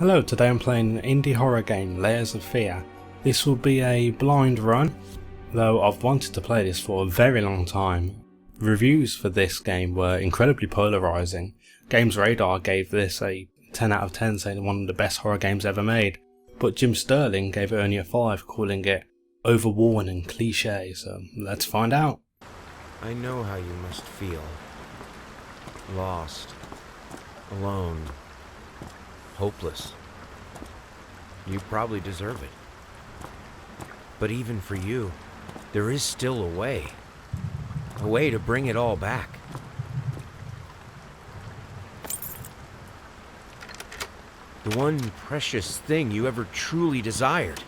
Hello, today I'm playing an indie horror game, Layers of Fear. This will be a blind run, though I've wanted to play this for a very long time. Reviews for this game were incredibly polarising. Games Radar gave this a 10 out of 10, saying one of the best horror games ever made. But Jim Sterling gave it only a 5, calling it overworn and cliché, so let's find out. I know how you must feel. Lost. Alone. Hopeless. You probably deserve it. But even for you, there is still a way. A way to bring it all back. The one precious thing you ever truly desired.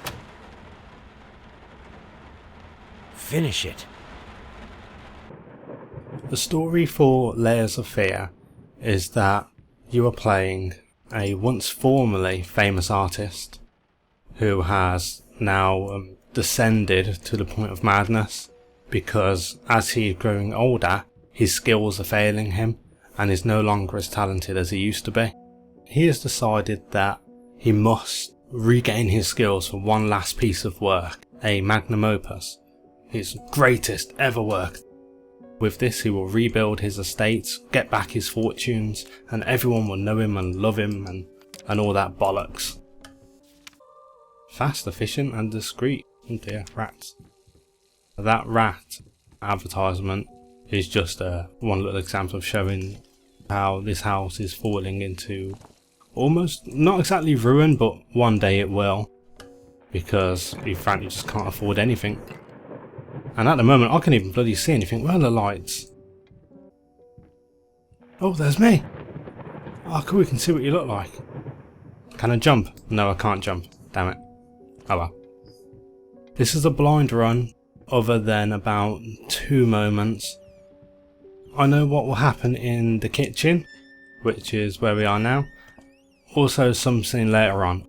Finish it. The story for Layers of Fear is that you are playing a once formerly famous artist who has now descended to the point of madness because as he's growing older, his skills are failing him and is no longer as talented as he used to be. He has decided that he must regain his skills for one last piece of work, a magnum opus, his greatest ever work. With this he will rebuild his estates, get back his fortunes, and everyone will know him and love him and all that bollocks. Fast, efficient and discreet. Oh dear, rats. That rat advertisement is just one little example of showing how this house is falling into almost, not exactly ruin, but one day it will. Because he frankly just can't afford anything. And at the moment I can't even bloody see anything. Where are the lights? Oh, there's me! Oh cool, we can see what you look like. Can I jump? No, I can't jump. Damn it. Oh well. This is a blind run, other than about 2 moments. I know what will happen in the kitchen, which is where we are now. Also something later on.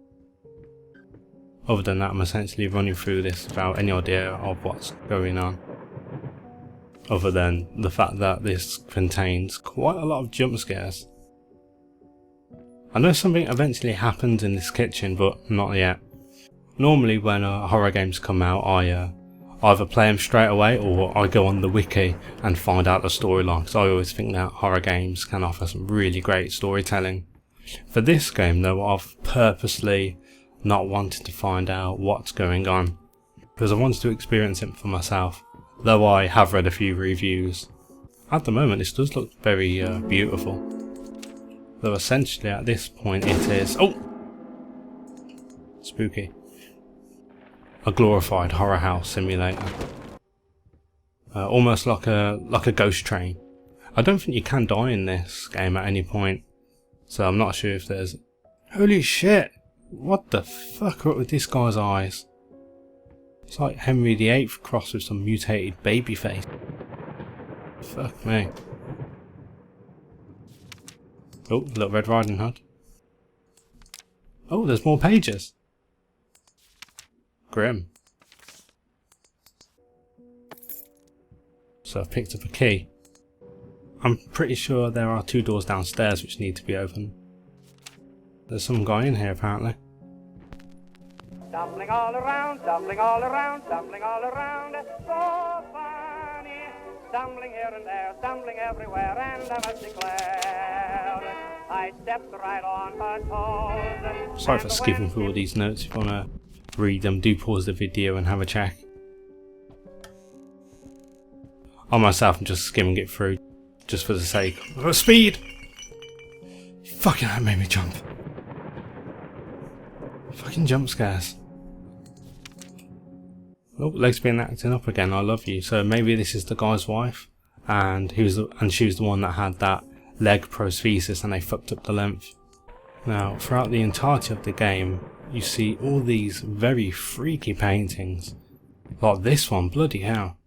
Other than that, I'm essentially running through this without any idea of what's going on. Other than the fact that this contains quite a lot of jump scares. I know something eventually happens in this kitchen, but not yet. Normally when horror games come out, I either play them straight away or I go on the wiki and find out the storyline, because I always think that horror games can offer some really great storytelling. For this game though, I've purposely not wanted to find out what's going on because I wanted to experience it for myself, though I have read a few reviews. At the moment this does look very beautiful, though essentially at this point it is spooky, a glorified horror house simulator, almost like a ghost train. I don't think you can die in this game at any point, so I'm not sure if there's... Holy shit! What the fuck up with this guy's eyes? It's like Henry VIII crossed with some mutated baby face. Fuck me. Oh, little Red Riding Hood. Oh, there's more pages. Grim. So I've picked up a key. I'm pretty sure there are 2 doors downstairs which need to be opened. There's some guy in here apparently. Stumbling all around, stumbling all around, stumbling all around, so funny. Stumbling here and there, stumbling everywhere, and I must declare, I stepped right on her toes. Sorry for skipping through all these notes. If you want to read them, do pause the video and have a check. I myself am just skimming it through, just for the sake of speed. Fucking that made me jump. Fucking jump scares. Oh, legs being acting up again. I love you. So maybe this is the guy's wife, and she was the one that had that leg prosthesis, and they fucked up the length. Now, throughout the entirety of the game, you see all these very freaky paintings, like this one. Bloody hell!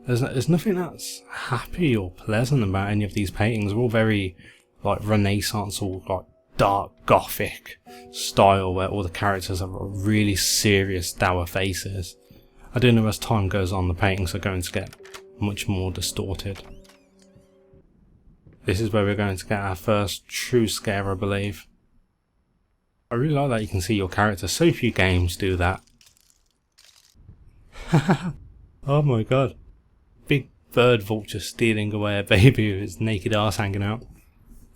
There's nothing that's happy or pleasant about any of these paintings. They're all very like Renaissance or like dark gothic style, where all the characters have really serious dour faces. I do know as time goes on the paintings are going to get much more distorted. This is where we're going to get our first true scare, I believe. I really like that you can see your character. So few games do that. Oh my god. Big bird vulture stealing away a baby with his naked ass hanging out.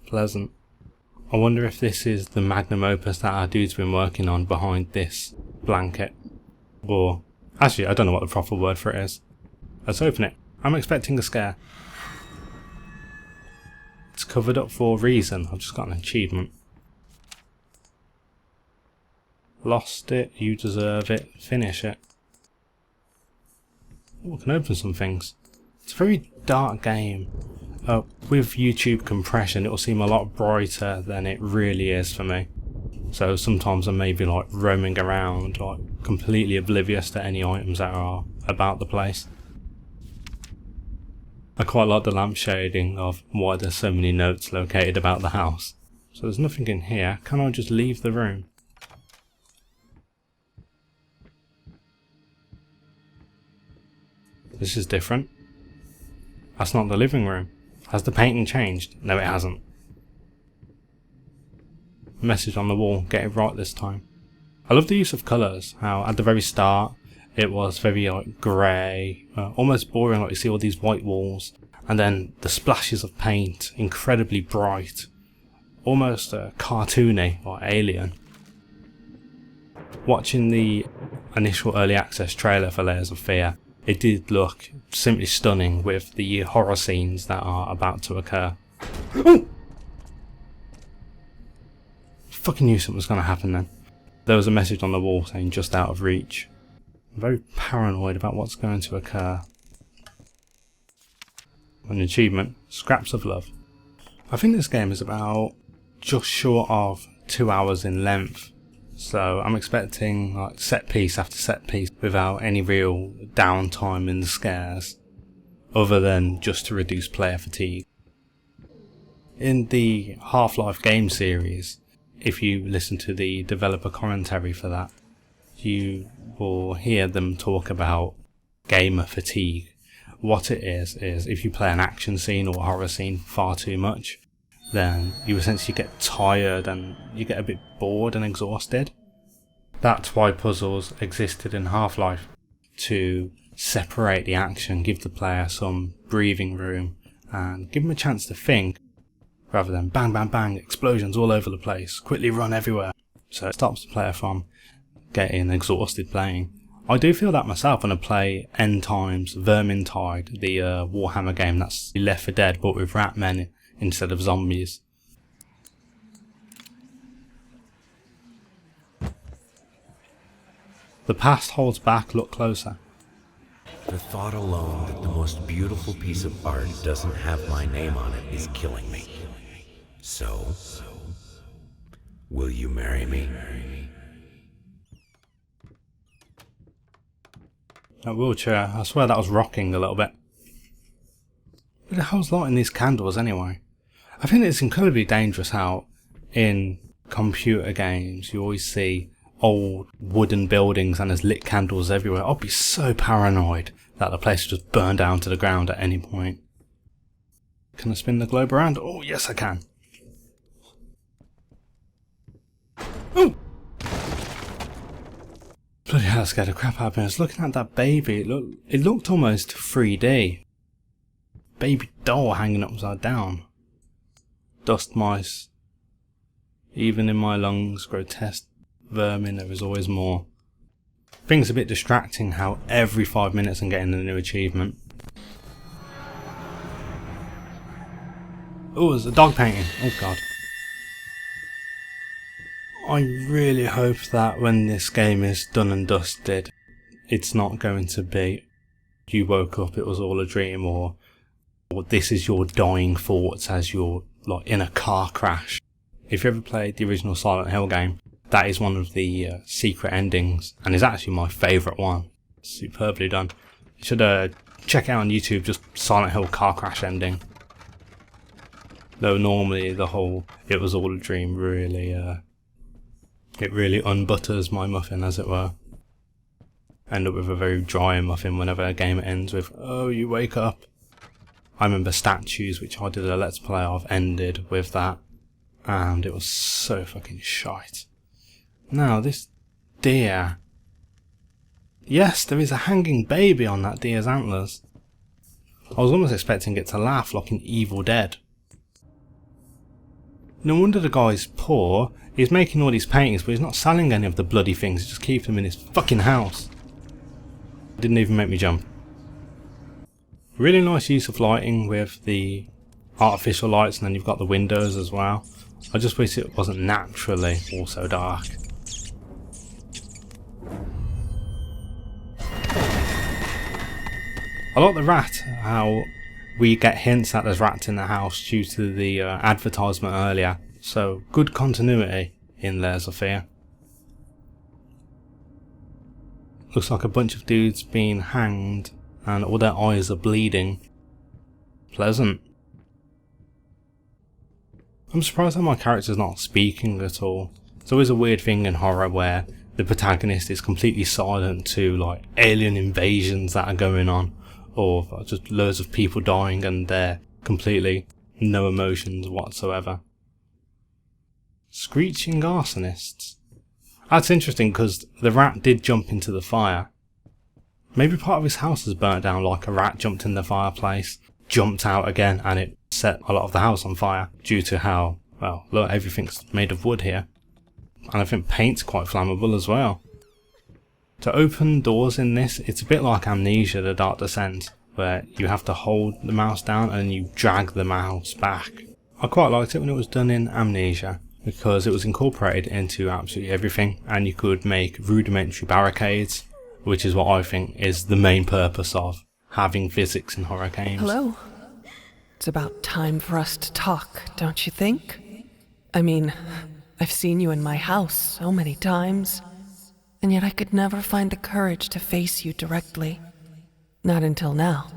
Pleasant. I wonder if this is the magnum opus that our dude's been working on behind this blanket. Or, actually, I don't know what the proper word for it is. Let's open it. I'm expecting a scare. It's covered up for a reason. I've just got an achievement. Lost it, you deserve it, finish it. Oh, I can open some things. It's a very dark game. With YouTube compression, it will seem a lot brighter than it really is for me. So sometimes I may be like roaming around, like completely oblivious to any items that are about the place. I quite like the lamp shading of why there's so many notes located about the house. So there's nothing in here. Can I just leave the room? This is different. That's not the living room. Has the painting changed? No, it hasn't. Message on the wall, get it right this time. I love the use of colours, how at the very start it was very like grey, almost boring, like you see all these white walls, and then the splashes of paint, incredibly bright, almost cartoony or alien. Watching the initial early access trailer for Layers of Fear, it did look simply stunning with the horror scenes that are about to occur. Ooh! Fucking knew something was going to happen then. There was a message on the wall saying just out of reach. I'm very paranoid about what's going to occur. An achievement, Scraps of Love. I think this game is about just short of 2 hours in length. So I'm expecting like set piece after set piece without any real downtime in the scares, other than just to reduce player fatigue. In the Half-Life game series, if you listen to the developer commentary for that, you will hear them talk about gamer fatigue. What it is if you play an action scene or a horror scene far too much, then you essentially get tired and you get a bit bored and exhausted. That's why puzzles existed in Half-Life, to separate the action, give the player some breathing room and give them a chance to think, rather than bang bang bang, explosions all over the place, quickly run everywhere. So it stops the player from getting exhausted playing. I do feel that myself when I play End Times Vermintide, the Warhammer game that's Left 4 Dead but with rat men instead of zombies. The past holds back, look closer. The thought alone that the most beautiful piece of art doesn't have my name on it is killing me. So, will you marry me? That wheelchair, I swear that was rocking a little bit. Who the hell's lighting these candles anyway? I think it's incredibly dangerous how in computer games you always see old wooden buildings and there's lit candles everywhere. I'd be so paranoid that the place would just burn down to the ground at any point. Can I spin the globe around? Oh yes I can. Oh! Bloody hell, that scared the crap out of me. I was looking at that baby, it looked almost 3D. Baby doll hanging upside down. Dust mice. Even in my lungs, grotesque vermin, there is always more. I think it's a bit distracting how every 5 minutes I'm getting a new achievement. Oh, there's a dog painting. Oh god. I really hope that when this game is done and dusted, it's not going to be you woke up, it was all a dream, or this is your dying thoughts as you're like in a car crash. If you ever played the original Silent Hill game, that is one of the secret endings, and is actually my favourite one. Superbly done. You should check out on YouTube just Silent Hill car crash ending. Though normally the whole it was all a dream really it really unbutters my muffin, as it were. End up with a very dry muffin whenever a game ends with, oh, you wake up. I remember Statues, which I did a Let's Play of, ended with that. And it was so fucking shite. Now this deer. Yes, there is a hanging baby on that deer's antlers. I was almost expecting it to laugh like an Evil Dead. No wonder the guy's poor. He's making all these paintings, but he's not selling any of the bloody things. He's just keeping them in his fucking house. Didn't even make me jump. Really nice use of lighting with the artificial lights, and then you've got the windows as well. I just wish it wasn't naturally also dark. I like the rat, how we get hints that there's rats in the house due to the advertisement earlier. So good continuity in Layers of Fear. Looks like a bunch of dudes being hanged and all their eyes are bleeding. Pleasant. I'm surprised that my character's not speaking at all. It's always a weird thing in horror where the protagonist is completely silent to like alien invasions that are going on, or just loads of people dying and they're completely no emotions whatsoever. Screeching arsonists. That's interesting because the rat did jump into the fire. Maybe part of his house is burnt down like a rat jumped in the fireplace, jumped out again, and it set a lot of the house on fire due to how, well, look, everything's made of wood here. And I think paint's quite flammable as well. To open doors in this, it's a bit like Amnesia: The Dark Descent, where you have to hold the mouse down and you drag the mouse back. I quite liked it when it was done in Amnesia, because it was incorporated into absolutely everything, and you could make rudimentary barricades, which is what I think is the main purpose of having physics in horror games. Hello. It's about time for us to talk, don't you think? I mean, I've seen you in my house so many times, and yet I could never find the courage to face you directly. Not until now.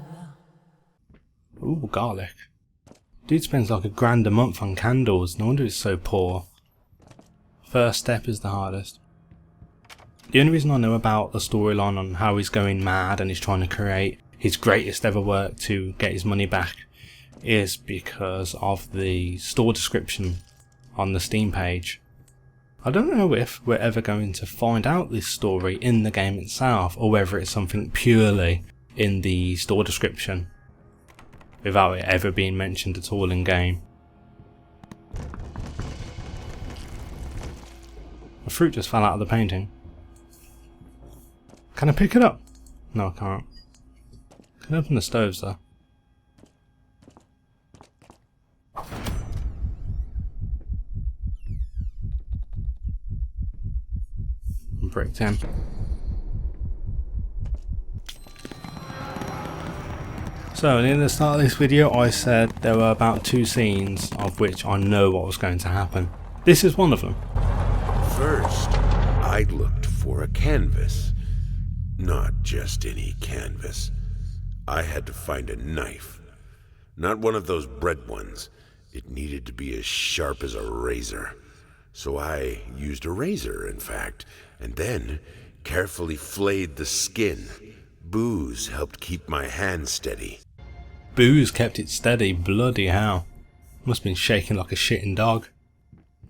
Ooh, garlic. Dude spends like $1,000 a month on candles, no wonder he's so poor. First step is the hardest. The only reason I know about the storyline on how he's going mad and he's trying to create his greatest ever work to get his money back is because of the store description on the Steam page. I don't know if we're ever going to find out this story in the game itself, or whether it's something purely in the store description without it ever being mentioned at all in game. A fruit just fell out of the painting. Can I pick it up? No, I can't. Can I open the stoves though? Brick 10. So near the start of this video I said there were about 2 scenes of which I know what was going to happen. This is one of them. First, I looked for a canvas. Not just any canvas. I had to find a knife. Not one of those bread ones. It needed to be as sharp as a razor. So I used a razor, in fact, and then carefully flayed the skin. Booze helped keep my hand steady. Booze kept it steady, bloody hell. Must have been shaking like a shitting dog.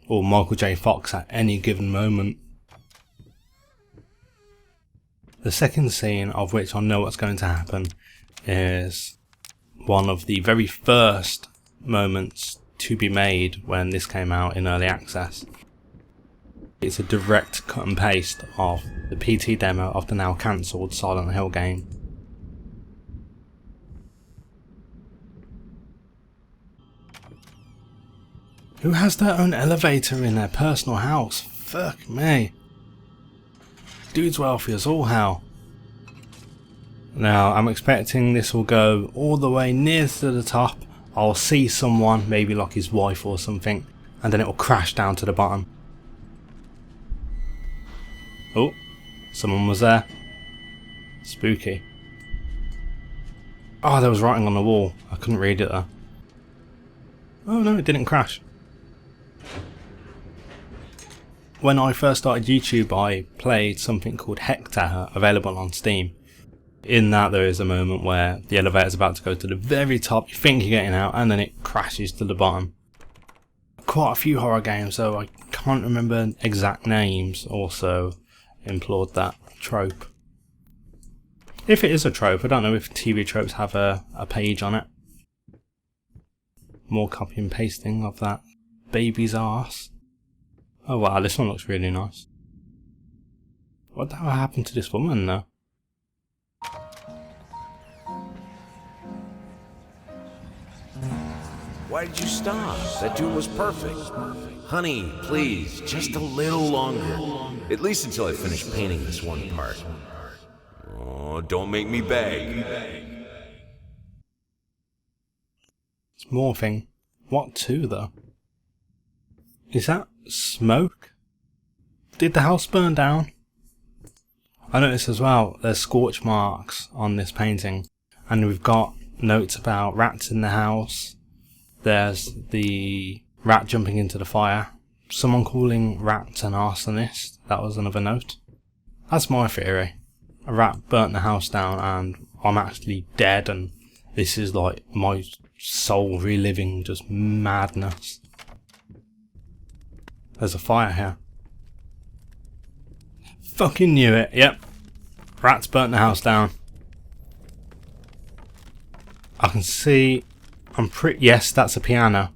Or Michael J. Fox at any given moment. The second scene, of which I know what's going to happen, is one of the very first moments to be made when this came out in early access. It's a direct cut and paste of the PT demo of the now cancelled Silent Hill game. Who has their own elevator in their personal house? Fuck me. Dude's wealthy as all hell. Now I'm expecting this will go all the way near to the top. I'll see someone, maybe like his wife or something, and then it will crash down to the bottom. Oh, someone was there. Spooky. Oh, there was writing on the wall. I couldn't read it though. Oh no, it didn't crash. When I first started YouTube, I played something called Hector, available on Steam. In that there is a moment where the elevator is about to go to the very top, you think you're getting out, and then it crashes to the bottom. Quite a few horror games, so I can't remember exact names also implored that trope. If it is a trope, I don't know if TV tropes have a page on it. More copy and pasting of that baby's arse. Oh wow, this one looks really nice. What the hell happened to this woman though? Why did you stop? That tune was perfect. Honey, please, just a little longer. At least until I finish painting this one part. Oh, don't make me beg. It's morphing. What to though? Is that smoke? Did the house burn down? I noticed as well there's scorch marks on this painting, and we've got notes about rats in the house. There's the rat jumping into the fire. Someone calling rats an arsonist. That was another note. That's my theory. A rat burnt the house down and I'm actually dead, and this is like my soul reliving just madness. There's a fire here. Fucking knew it. Yep. Rats burnt the house down. I can see... yes, that's a piano.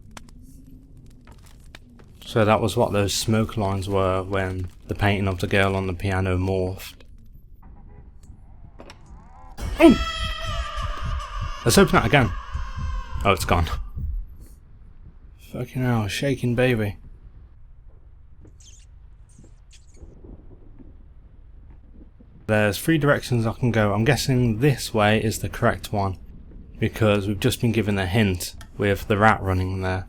So that was what those smoke lines were when the painting of the girl on the piano morphed. Oh! Let's open that again. Oh, it's gone. Fucking hell, shaking baby. There's 3 directions I can go. I'm guessing this way is the correct one, because we've just been given a hint with the rat running there.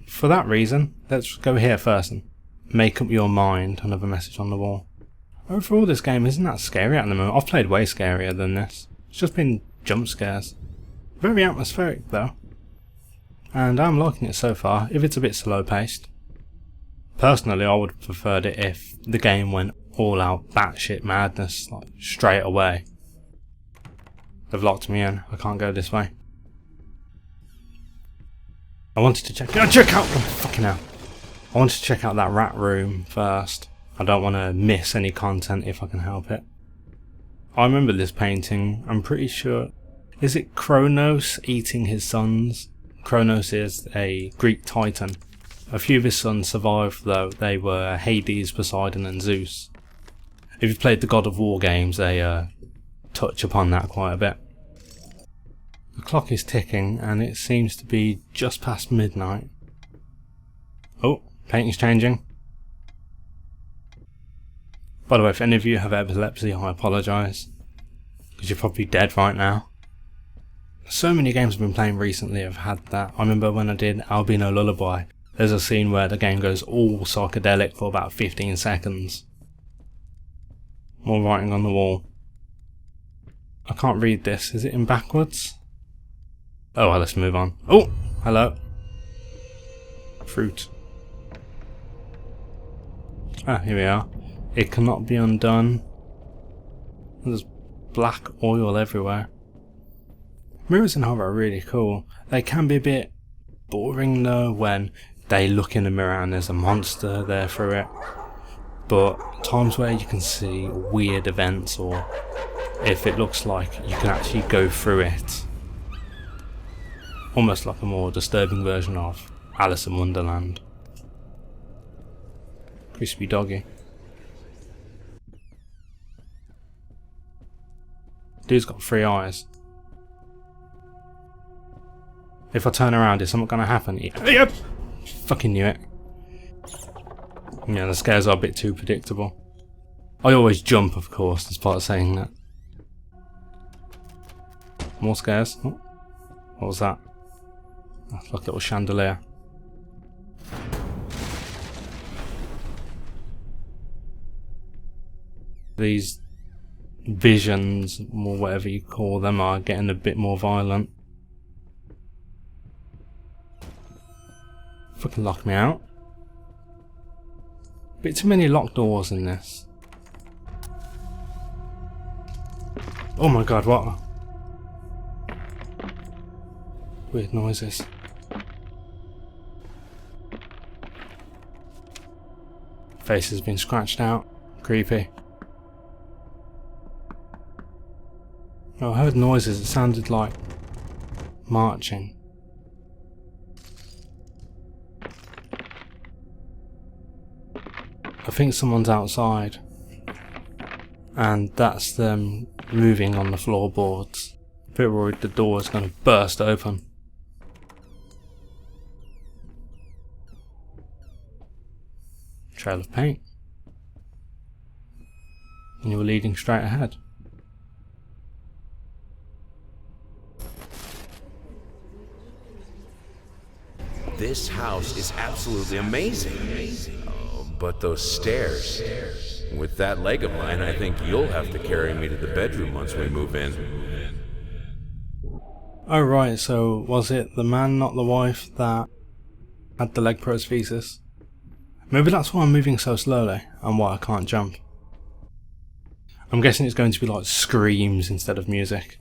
For that reason, let's go here first and make up your mind. Another message on the wall. Overall, this game isn't that scary at the moment. I've played way scarier than this. It's just been jump scares. Very atmospheric though. And I'm liking it so far, if it's a bit slow paced. Personally, I would have preferred it if the game went all out batshit madness, like straight away. They've locked me in. I can't go this way. I wanted to check out. Fucking hell! I wanted to check out that rat room first. I don't want to miss any content if I can help it. I remember this painting. I'm pretty sure. Is it Kronos eating his sons? Kronos is a Greek titan. A few of his sons survived though. They were Hades, Poseidon, and Zeus. If you've played the God of War games, they touch upon that quite a bit. The clock is ticking and it seems to be just past midnight. Oh, painting's changing. By the way, if any of you have epilepsy, I apologise, because you're probably dead right now. So many games I've been playing recently have had that. I remember when I did Albino Lullaby, there's a scene where the game goes all psychedelic for about 15 seconds. More writing on the wall. I can't read this. Is it in backwards? Oh well, let's move on. Oh! Hello. Fruit. Ah, here we are. It cannot be undone. There's black oil everywhere. Mirrors in horror are really cool. They can be a bit boring though when they look in the mirror and there's a monster there through it. But times where you can see weird events, or if it looks like you can actually go through it. Almost like a more disturbing version of Alice in Wonderland. Crispy doggy. Dude's got 3 eyes. If I turn around, is something gonna happen? Yep! Fucking knew it. Yeah, the scares are a bit too predictable. I always jump, of course, as part of saying that. More scares. Oh, what was that? That's like a little chandelier. These visions, or whatever you call them, are getting a bit more violent. Fucking lock me out. Bit too many locked doors in this. Oh my god, what? Weird noises. Face has been scratched out. Creepy. Oh, I heard noises. It sounded like marching. I think someone's outside. And that's them moving on the floorboards. A bit worried the door is going to burst open. Trail of paint. And you were leading straight ahead. This house is absolutely amazing. Oh, but those stairs. With that leg of mine, I think you'll have to carry me to the bedroom once we move in. Oh right, so was it the man, not the wife, that had the leg prosthesis? Maybe that's why I'm moving so slowly and why I can't jump. I'm guessing it's going to be like screams instead of music.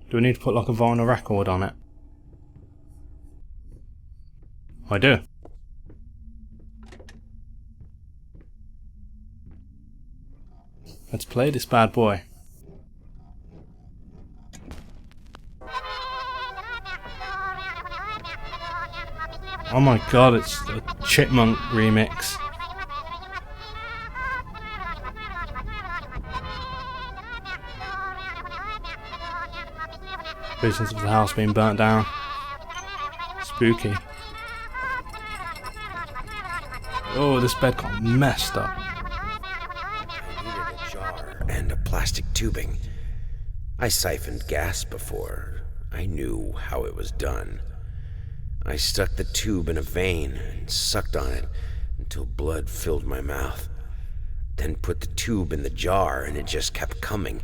Do we need to put like a vinyl record on it? I do. Let's play this bad boy. Oh my god, it's a Chipmunk remix. Visions of the house being burnt down. Spooky. Oh, this bed got messed up. I needed a jar and a plastic tubing. I siphoned gas before. I knew how it was done. I stuck the tube in a vein and sucked on it until blood filled my mouth. Then put the tube in the jar and it just kept coming.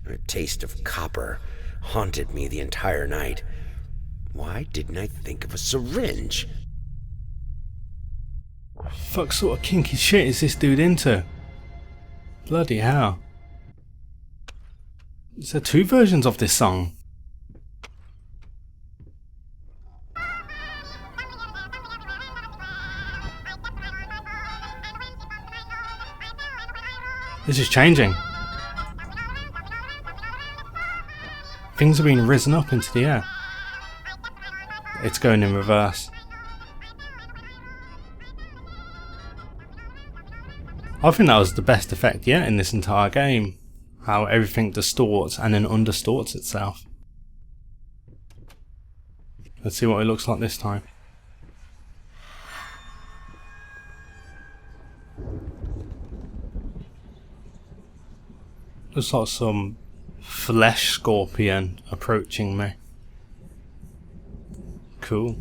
A taste of copper haunted me the entire night. Why didn't I think of a syringe? Fuck sort of kinky shit is this dude into? Bloody hell. Is there two versions of this song? This is changing. Things are being risen up into the air. It's going in reverse. I think that was the best effect yet in this entire game. How everything distorts and then undistorts itself. Let's see what it looks like this time. Looks like some flesh scorpion approaching me. Cool.